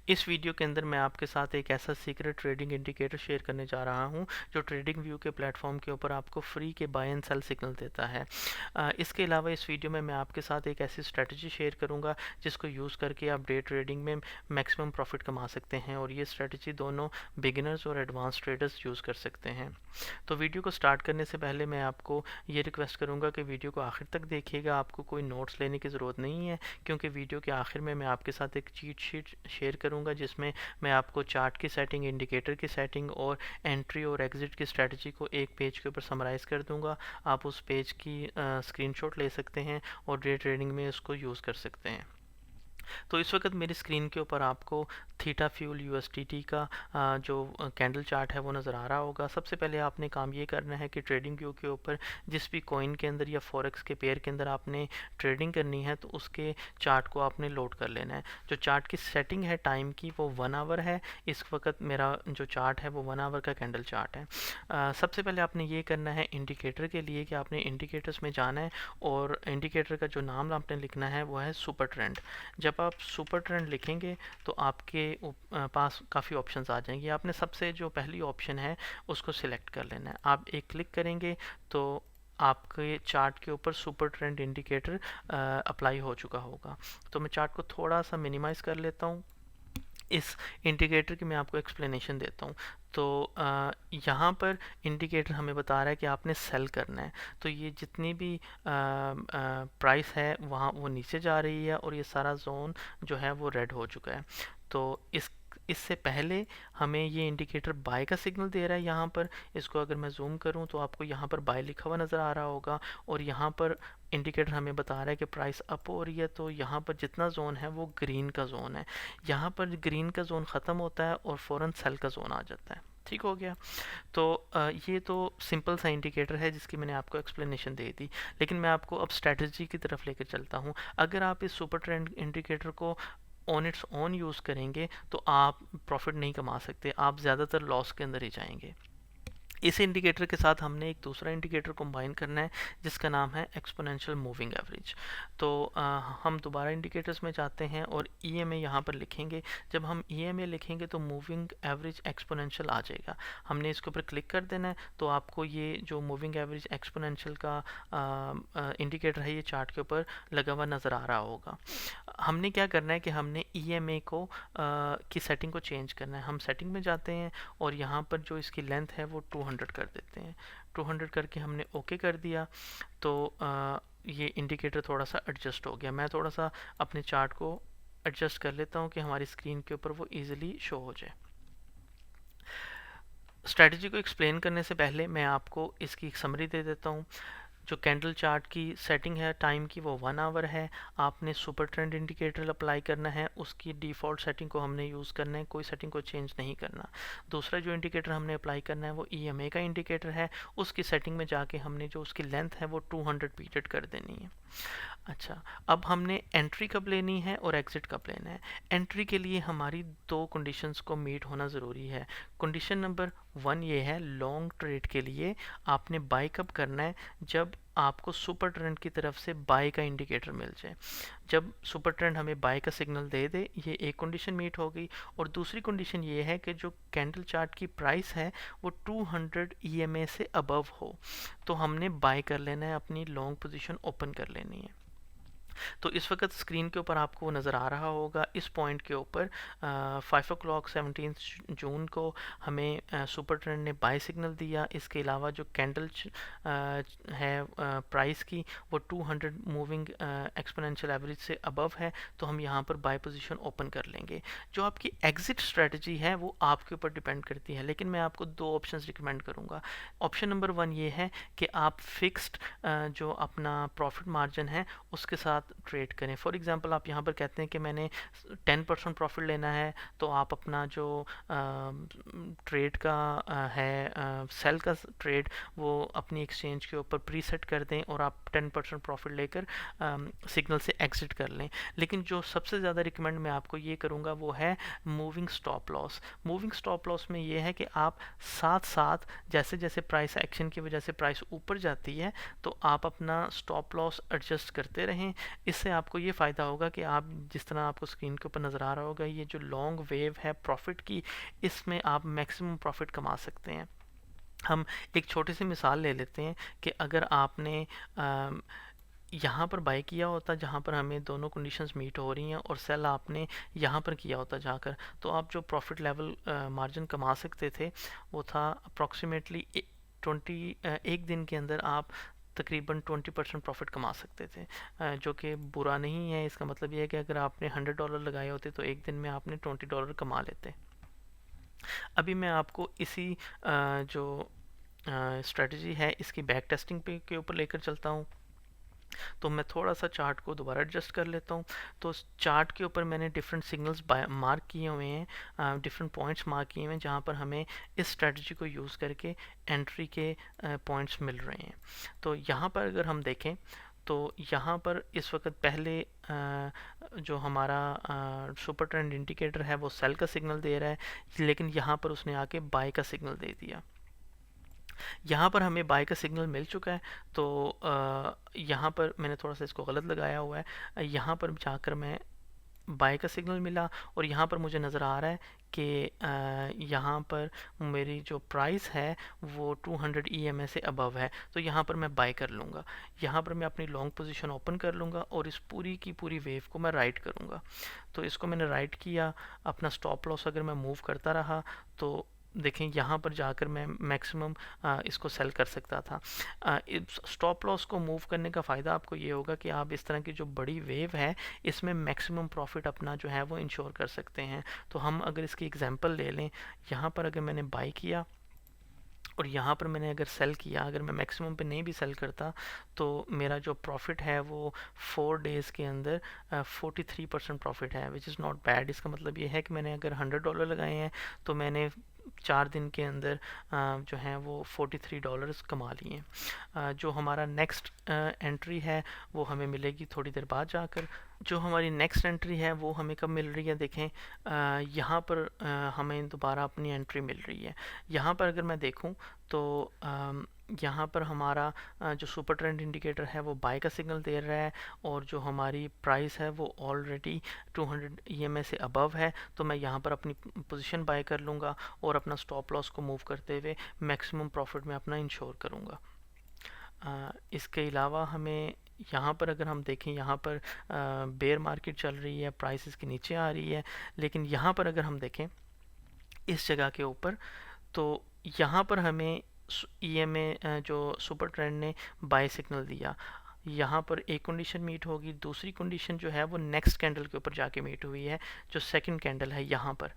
इस वीडियो के अंदर मैं आपके साथ एक ऐसा सीक्रेट ट्रेडिंग इंडिकेटर शेयर करने जा रहा हूं जो ट्रेडिंग व्यू के प्लेटफॉर्म के ऊपर आपको फ्री के बाय एंड सेल सिग्नल देता है। इसके अलावा इस वीडियो में मैं आपके साथ एक ऐसी स्ट्रेटजी शेयर करूंगा जिसको यूज़ करके आप डे ट्रेडिंग में मैक्सिमम प्रॉफिट कमा सकते हैं, और ये स्ट्रेटजी दोनों बिगिनर्स और एडवांस ट्रेडर्स यूज़ कर सकते हैं। तो वीडियो को स्टार्ट करने से पहले मैं आपको ये रिक्वेस्ट करूँगा कि वीडियो को आखिर तक देखिएगा। आपको कोई नोट्स लेने की ज़रूरत नहीं है, क्योंकि वीडियो के आखिर में मैं आपके साथ एक चीट शीट शेयर करूँगा जिसमें मैं आपको चार्ट की सेटिंग, इंडिकेटर की सेटिंग और एंट्री और एग्जिट की स्ट्रेटजी को एक पेज के ऊपर समराइज कर दूँगा। आप उस पेज की स्क्रीनशॉट ले सकते हैं और डे ट्रेडिंग में इसको यूज़ कर सकते हैं। तो इस वक्त मेरी स्क्रीन के ऊपर आपको थीटा फ्यूल यूएसडीटी का जो कैंडल चार्ट है वो नज़र आ रहा होगा। सबसे पहले आपने काम ये करना है कि ट्रेडिंग व्यू के ऊपर जिस भी कॉइन के अंदर या फॉरेक्स के पेयर के अंदर आपने ट्रेडिंग करनी है तो उसके चार्ट को आपने लोड कर लेना है। जो चार्ट की सेटिंग है टाइम की वो 1 आवर है। इस वक्त मेरा जो चार्ट है वो 1 आवर का कैंडल चार्ट है। सबसे पहले आपने ये करना है इंडिकेटर के लिए कि आपने इंडिकेटर्स में जाना है और इंडिकेटर का जो नाम आपने लिखना है वो है सुपर ट्रेंड। जब आप सुपर ट्रेंड लिखेंगे तो आपके पास काफ़ी ऑप्शंस आ जाएंगे। आपने सबसे जो पहली ऑप्शन है उसको सिलेक्ट कर लेना है। आप एक क्लिक करेंगे तो आपके चार्ट के ऊपर सुपर ट्रेंड इंडिकेटर अप्लाई हो चुका होगा। तो मैं चार्ट को थोड़ा सा मिनिमाइज़ कर लेता हूँ। इस इंडिकेटर की मैं आपको एक्सप्लेनेशन देता हूँ। तो यहाँ पर इंडिकेटर हमें बता रहा है कि आपने सेल करना है। तो ये जितनी भी प्राइस है वहाँ वो नीचे जा रही है और ये सारा जोन जो है वो रेड हो चुका है। तो इससे पहले हमें ये इंडिकेटर बाय का सिग्नल दे रहा है। यहाँ पर इसको अगर मैं जूम करूँ तो आपको यहाँ पर बाय लिखा हुआ नज़र आ रहा होगा, और यहाँ पर इंडिकेटर हमें बता रहा है कि प्राइस अप हो रही है। तो यहाँ पर जितना जोन है वो ग्रीन का जोन है। यहाँ पर ग्रीन का जोन ख़त्म होता है और फ़ौरन सेल का जोन आ जाता है। ठीक हो गया। तो ये तो सिंपल सा इंडिकेटर है जिसकी मैंने आपको एक्सप्लेनेशन दे दी। लेकिन मैं आपको अब स्ट्रेटजी की तरफ लेकर चलता हूँ। अगर आप इस सुपर ट्रेंड इंडिकेटर को ऑन इट्स ऑन यूज़ करेंगे तो आप प्रॉफिट नहीं कमा सकते, आप ज़्यादातर लॉस के अंदर ही जाएंगे। इस इंडिकेटर के साथ हमने एक दूसरा इंडिकेटर कंबाइन करना है जिसका नाम है एक्सपोनेंशियल मूविंग एवरेज। तो हम दोबारा इंडिकेटर्स में जाते हैं और ईएमए यहाँ पर लिखेंगे। जब हम ईएमए लिखेंगे तो मूविंग एवरेज एक्सपोनेंशियल आ जाएगा। हमने इसके ऊपर क्लिक कर देना है तो आपको ये जो मूविंग एवरेज एक्सपोनेंशियल का इंडिकेटर है ये चार्ट के ऊपर लगा हुआ नज़र आ रहा होगा। हमने क्या करना है कि हमने ईएमए को की सेटिंग को चेंज करना है। हम सेटिंग में जाते हैं और यहाँ पर जो इसकी लेंथ है वो 200 कर देते हैं। 200 करके हमने ओके कर दिया तो ये इंडिकेटर थोड़ा सा एडजस्ट हो गया। मैं थोड़ा सा अपने चार्ट को एडजस्ट कर लेता हूँ कि हमारी स्क्रीन के ऊपर वो ईजिली शो हो जाए। स्ट्रेटजी को एक्सप्लेन करने से पहले मैं आपको इसकी एक समरी दे देता हूँ। जो कैंडल चार्ट की सेटिंग है टाइम की वो 1 आवर है। आपने सुपर ट्रेंड इंडिकेटर अप्लाई करना है, उसकी डिफ़ॉल्ट सेटिंग को हमने यूज़ करना है, कोई सेटिंग को चेंज नहीं करना। दूसरा जो इंडिकेटर हमने अप्लाई करना है वो ईएमए का इंडिकेटर है। उसकी सेटिंग में जाके हमने जो उसकी लेंथ है वो 200 पीरियड कर देनी है। अच्छा, अब हमने एंट्री कब लेनी है और एग्जिट कब लेना है। एंट्री के लिए हमारी दो कंडीशंस को मीट होना ज़रूरी है। कंडीशन नंबर 1 ये है, लॉन्ग ट्रेड के लिए आपने बाय कब करना है, जब आपको सुपर ट्रेंड की तरफ से बाय का इंडिकेटर मिल जाए। जब सुपर ट्रेंड हमें बाय का सिग्नल दे दे, ये एक कंडीशन मीट हो गई। और दूसरी कंडीशन ये है कि जो कैंडल चार्ट की प्राइस है वो 200 ईएमए से अबव हो, तो हमने बाय कर लेना है, अपनी लॉन्ग पोजीशन ओपन कर लेनी है। तो इस वक्त स्क्रीन के ऊपर आपको नज़र आ रहा होगा, इस पॉइंट के ऊपर 5 o'clock 17 जून को हमें सुपर ट्रेंड ने बाय सिग्नल दिया। इसके अलावा जो कैंडल है प्राइस की वो 200 मूविंग एक्सपोनेंशियल एवरेज से अबव है, तो हम यहाँ पर बाय पोजीशन ओपन कर लेंगे। जो आपकी एग्जिट स्ट्रेटजी है वो आपके ऊपर डिपेंड करती है, लेकिन मैं आपको दो ऑप्शंस रिकमेंड करूँगा। ऑप्शन नंबर 1 ये है कि आप फिक्स्ड जो अपना प्रॉफिट मार्जिन है उसके साथ ट्रेड करें। फॉर एग्जांपल आप यहाँ पर कहते हैं कि मैंने 10% प्रॉफिट लेना है, तो आप अपना जो ट्रेड का है सेल का ट्रेड वो अपनी एक्सचेंज के ऊपर प्रीसेट कर दें और आप 10% प्रॉफिट लेकर सिग्नल से एग्जिट कर लें। लेकिन जो सबसे ज़्यादा रिकमेंड मैं आपको ये करूँगा वो है moving stop loss. Moving stop loss में ये है कि आप साथ साथ जैसे जैसे प्राइस एक्शन की वजह से प्राइस ऊपर जाती है तो आप अपना स्टॉप लॉस एडजस्ट करते रहें। इससे आपको ये फ़ायदा होगा कि आप जिस तरह आपको स्क्रीन के ऊपर नज़र आ रहा होगा, ये जो लॉन्ग वेव है प्रॉफिट की, इसमें आप मैक्सिमम प्रॉफिट कमा सकते हैं। हम एक छोटी सी मिसाल ले लेते हैं कि अगर आपने यहाँ पर बाय किया होता जहाँ पर हमें दोनों कंडीशंस मीट हो रही हैं, और सेल आपने यहाँ पर किया होता जाकर, तो आप जो प्रॉफिट लेवल मार्जिन कमा सकते थे वो था अप्रॉक्सीमेटली एक दिन के अंदर आप तकरीबन 20% प्रॉफिट कमा सकते थे, जो कि बुरा नहीं है। इसका मतलब ये है कि अगर आपने $100 लगाए होते तो एक दिन में आपने $20 कमा लेते। अभी मैं आपको इसी जो स्ट्रेटजी है इसकी बैक टेस्टिंग पे के ऊपर लेकर चलता हूँ। तो मैं थोड़ा सा चार्ट को दोबारा एडजस्ट कर लेता हूँ। तो चार्ट के ऊपर मैंने डिफरेंट सिग्नल्स मार्क किए हुए हैं, डिफरेंट पॉइंट्स मार्क किए हुए हैं जहाँ पर हमें इस स्ट्रेटजी को यूज़ करके एंट्री के पॉइंट्स मिल रहे हैं। तो यहाँ पर अगर हम देखें तो यहाँ पर इस वक्त पहले जो हमारा सुपर ट्रेंड इंडिकेटर है वो सेल का सिग्नल दे रहा है, लेकिन यहाँ पर उसने आके बाय का सिग्नल दे दिया। यहाँ पर हमें बाय का सिग्नल मिल चुका है। तो यहाँ पर मैंने थोड़ा सा इसको गलत लगाया हुआ है, यहाँ पर जाकर मैं बाय का सिग्नल मिला, और यहाँ पर मुझे नज़र आ रहा है कि यहाँ पर मेरी जो प्राइस है वो 200 EMA से अबव है, तो यहाँ पर मैं बाय कर लूँगा। यहाँ पर मैं अपनी लॉन्ग पोजीशन ओपन कर लूँगा और इस पूरी की पूरी वेव को मैं राइट करूँगा। तो इसको मैंने राइट किया। अपना स्टॉप लॉस अगर मैं मूव करता रहा तो देखें यहाँ पर जाकर मैं मैक्सिमम इसको सेल कर सकता था। स्टॉप लॉस को मूव करने का फ़ायदा आपको ये होगा कि आप इस तरह की जो बड़ी वेव है इसमें मैक्सिमम प्रॉफिट अपना जो है वो इंश्योर कर सकते हैं। तो हम अगर इसकी एग्जांपल ले लें, यहाँ पर अगर मैंने बाय किया और यहाँ पर मैंने अगर सेल किया, अगर मैं मैक्सिमम पे नहीं भी सेल करता तो मेरा जो प्रॉफिट है वो 4 डेज़ के अंदर 43% प्रॉफिट है, विच इज़ नॉट बैड। इसका मतलब ये है कि मैंने अगर $100 लगाए हैं तो मैंने 4 दिन के अंदर जो है वो $43 कमा लिए। जो हमारा नेक्स्ट एंट्री है वो हमें मिलेगी थोड़ी देर बाद जाकर। जो हमारी नेक्स्ट एंट्री है वो हमें कब मिल रही है, देखें यहाँ पर हमें दोबारा अपनी एंट्री मिल रही है। यहाँ पर अगर मैं देखूँ तो यहाँ पर हमारा जो सुपर ट्रेंड इंडिकेटर है वो बाय का सिग्नल दे रहा है, और जो हमारी प्राइस है वो ऑलरेडी 200 EMA से अबव है। तो मैं यहाँ पर अपनी पोजीशन बाय कर लूँगा और अपना स्टॉप लॉस को मूव करते हुए मैक्सिमम प्रॉफिट में अपना इंश्योर करूँगा। इसके अलावा हमें यहाँ पर अगर हम देखें, यहाँ पर बेयर मार्केट चल रही है, प्राइस इसके नीचे आ रही है, लेकिन यहाँ पर अगर हम देखें इस जगह के ऊपर तो यहाँ पर हमें EMA जो सुपर ट्रेंड ने बाय सिग्नल दिया, यहाँ पर एक कंडीशन मीट होगी, दूसरी कंडीशन जो है वो नेक्स्ट कैंडल के ऊपर जाके मीट हुई है, जो सेकंड कैंडल है यहाँ पर।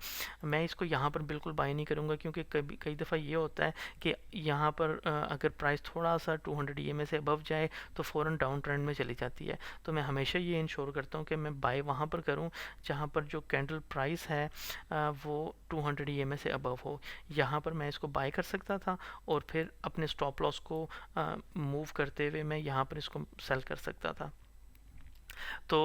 मैं इसको यहाँ पर बिल्कुल बाय नहीं करूँगा, क्योंकि कई दफ़ा ये होता है कि यहाँ पर अगर प्राइस थोड़ा सा 200 EMA से अबव जाए तो फ़ौरन डाउन ट्रेंड में चली जाती है। तो मैं हमेशा ये इंश्योर करता हूँ कि मैं बाय वहाँ पर करूँ जहाँ पर जो कैंडल प्राइस है वो 200 EMA से अबव हो। यहाँ पर मैं इसको बाय कर सकता था और फिर अपने स्टॉप लॉस को मूव करते हुए मैं यहाँ पर इसको सेल कर सकता था। तो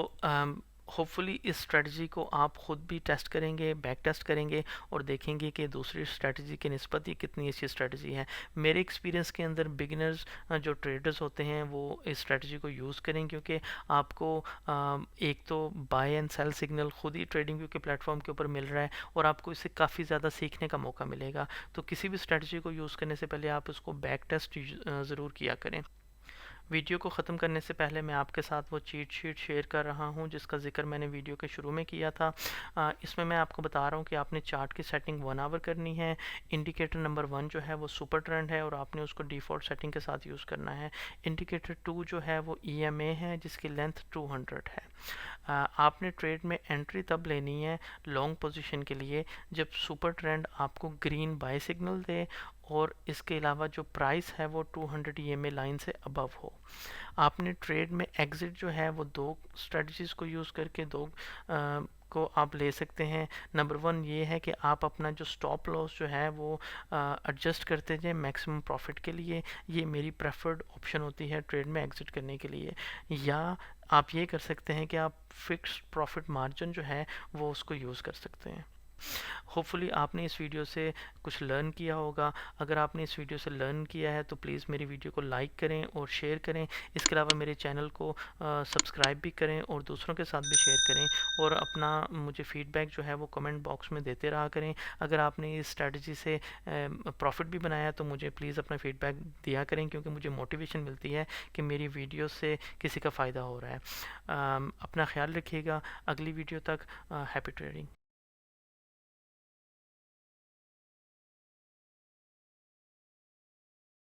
होपफुली इस स्ट्रेटजी को आप ख़ुद भी टेस्ट करेंगे, बैक टेस्ट करेंगे और देखेंगे कि दूसरी स्ट्रेटजी की निस्बत ही कितनी अच्छी स्ट्रेटजी है। मेरे एक्सपीरियंस के अंदर बिगिनर्स जो ट्रेडर्स होते हैं वो इस स्ट्रेटजी को यूज़ करें, क्योंकि आपको एक तो बाय एंड सेल सिग्नल खुद ही ट्रेडिंग व्यू के प्लेटफॉर्म के ऊपर मिल रहा है और आपको इससे काफ़ी ज़्यादा सीखने का मौका मिलेगा। तो किसी भी स्ट्रेटजी को यूज़ करने से पहले आप उसको बैक टेस्ट ज़रूर किया करें। वीडियो को ख़त्म करने से पहले मैं आपके साथ वो चीट शीट शेयर कर रहा हूँ जिसका जिक्र मैंने वीडियो के शुरू में किया था। इसमें मैं आपको बता रहा हूँ कि आपने चार्ट की सेटिंग 1 आवर करनी है। इंडिकेटर नंबर 1 जो है वो सुपर ट्रेंड है और आपने उसको डिफ़ॉल्ट सेटिंग के साथ यूज़ करना है। इंडिकेटर 2 जो है वो EMA है जिसकी लेंथ 200 है। आपने ट्रेड में एंट्री तब लेनी है लॉन्ग पोजीशन के लिए जब सुपर ट्रेंड आपको ग्रीन बाय सिग्नल दे और इसके अलावा जो प्राइस है वो 200 EMA लाइन से अबव हो। आपने ट्रेड में एग्ज़िट जो है वो दो स्ट्रेटजीज़ को यूज़ करके को आप ले सकते हैं। नंबर 1 ये है कि आप अपना जो स्टॉप लॉस जो है वो एडजस्ट करते जाएं मैक्सिमम प्रॉफिट के लिए। ये मेरी प्रेफर्ड ऑप्शन होती है ट्रेड में एग्ज़िट करने के लिए। या आप ये कर सकते हैं कि आप फिक्स्ड प्रॉफिट मार्जिन जो है वो उसको यूज़ कर सकते हैं। होपफुली आपने इस वीडियो से कुछ लर्न किया होगा। अगर आपने इस वीडियो से लर्न किया है तो प्लीज़ मेरी वीडियो को लाइक करें और शेयर करें। इसके अलावा मेरे चैनल को सब्सक्राइब भी करें और दूसरों के साथ भी शेयर करें, और अपना मुझे फीडबैक जो है वो कमेंट बॉक्स में देते रहा करें। अगर आपने इस स्ट्रैटेजी से प्रॉफिट भी बनाया तो मुझे प्लीज़ अपना फीडबैक दिया करें, क्योंकि मुझे मोटिवेशन मिलती है कि मेरी वीडियो से किसी का फ़ायदा हो रहा है। अपना ख्याल रखिएगा। अगली वीडियो तक हैप्पी ट्रेडिंग।